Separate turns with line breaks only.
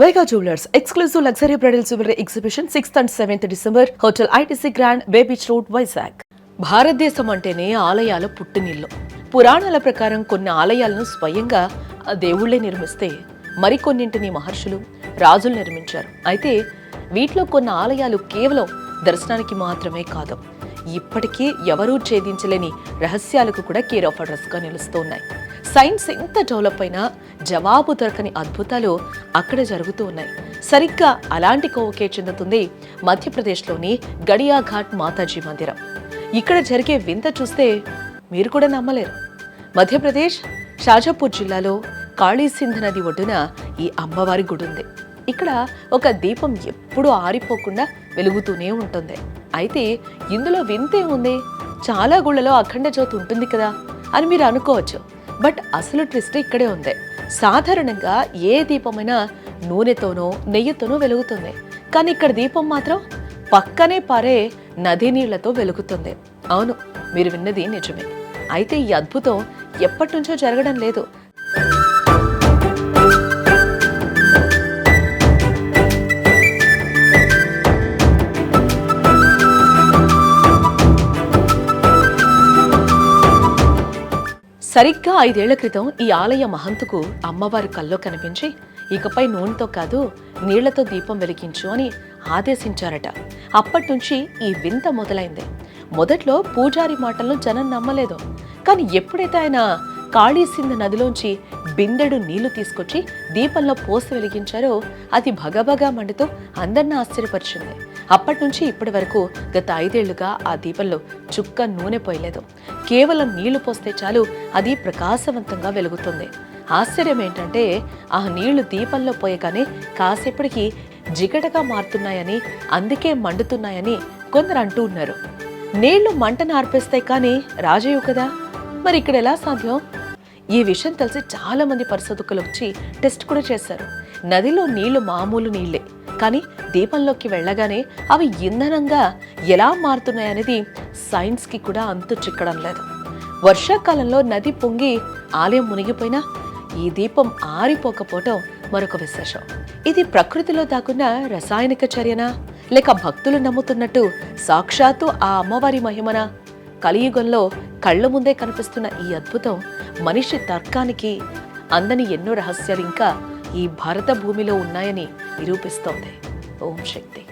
Vega Jewelers exclusive luxury bridal jewelry exhibition 6th and 7th December Hotel ITC Grand Bay Beach Road, Vizag. భారతదేశం అంటేనే ఆలయాల పుట్టినిల్లు. పురాణాల ప్రకారం కొన్ని ఆలయాలను స్వయంగా దేవుళ్లే నిర్మిస్తే మరికొన్నింటిని మహర్షులు, రాజులు నిర్మించారు. అయితే వీటిలో కొన్ని ఆలయాలు కేవలం దర్శనానికి మాత్రమే కాదు, ఇప్పటికీ ఎవరూ ఛేదించలేని రహస్యాలకు కూడా కేర్ ఆఫ్ అడ్రస్ గా నిలుస్తూ ఉన్నాయి. సైన్స్ ఎంత డెవలప్ అయినా జవాబు దొరకని అద్భుతాలు అక్కడ జరుగుతూ ఉన్నాయి. సరిగ్గా అలాంటి కోవకే చెందుతుంది మధ్యప్రదేశ్లోని గడియా ఘాట్ మాతాజీ మందిరం. ఇక్కడ జరిగే వింత చూస్తే మీరు కూడా నమ్మలేరు. మధ్యప్రదేశ్ షాజాపూర్ జిల్లాలో కాళీసింధ్ నది ఒడ్డున ఈ అమ్మవారి గుడి ఉంది. ఇక్కడ ఒక దీపం ఎప్పుడూ ఆరిపోకుండా వెలుగుతూనే ఉంటుంది. అయితే ఇందులో వింతే ఉంది, చాలా గుళ్ళలో అఖండ జ్యోతి ఉంటుంది కదా అని మీరు అనుకోవచ్చు. బట్ అసలు ట్విస్ట్ ఇక్కడే ఉంది. సాధారణంగా ఏ దీపమైనా నూనెతోనో నెయ్యితోనో వెలుగుతుంది, కానీ ఇక్కడ దీపం మాత్రం పక్కనే పారే నదీ నీళ్లతో వెలుగుతుంది. అవును, మీరు విన్నది నిజమే. అయితే ఈ అద్భుతం ఎప్పటి నుంచో జరగడం లేదు. సరిగ్గా 5 ఏళ్ల క్రితం ఈ ఆలయ మహంతుకు అమ్మవారి కల్లో కనిపించి, ఇకపై నూనెతో కాదు నీళ్లతో దీపం వెలిగించు అని ఆదేశించారట. అప్పటి నుంచి ఈ వింత మొదలైంది. మొదట్లో పూజారి మాటలను జనం నమ్మలేదు, కానీ ఎప్పుడైతే ఆయన కాళీసింధ్ నదిలోంచి బిందెడు నీళ్లు తీసుకొచ్చి దీపంలో పోసి వెలిగించారో అది భగభగా మండుతూ అందరిని ఆశ్చర్యపరిచింది. అప్పటి నుంచి ఇప్పటి వరకు గత 5 ఏళ్లుగా ఆ దీపంలో చుక్క నూనె పోయలేదు. కేవలం నీళ్లు పోస్తే చాలు అది ప్రకాశవంతంగా వెలుగుతుంది. ఆశ్చర్యం ఏంటంటే ఆ నీళ్లు దీపంలో పోయగానే కాసేపటికి జిగటగా మారుతున్నాయని, అందుకే మండుతున్నాయని కొందరు అంటూ ఉన్నారు. నీళ్లు మంటను ఆర్పేస్తాయి కానీ రాజేయు కదా, మరి ఇక్కడ ఎలా సాధ్యం? ఈ విషయం తెలిసి చాలా మంది పరిశోధకులు వచ్చి టెస్ట్ కూడా చేశారు. నదిలో నీళ్లు మామూలు నీళ్లే, కానీ దీపంలోకి వెళ్ళగానే అవి ఇంధనంగా ఎలా మారుతున్నాయనేది సైన్స్ కి కూడా అంతు చిక్కడం లేదు. వర్షాకాలంలో నది పొంగి ఆలయం మునిగిపోయినా ఈ దీపం ఆరిపోకపోవటం మరొక విశేషం. ఇది ప్రకృతిలో దాక్కున్న రసాయనిక చర్యనా, లేక భక్తులు నమ్ముతున్నట్టు సాక్షాత్తు ఆ అమ్మవారి మహిమనా? కలియుగంలో కళ్ల ముందే కనిపిస్తున్న ఈ అద్భుతం మనిషి తర్కానికి అందని ఎన్నో రహస్యాలు ఇంకా ఈ భారత భూమిలో ఉన్నాయని నిరూపిస్తోంది. ఓం శక్తి.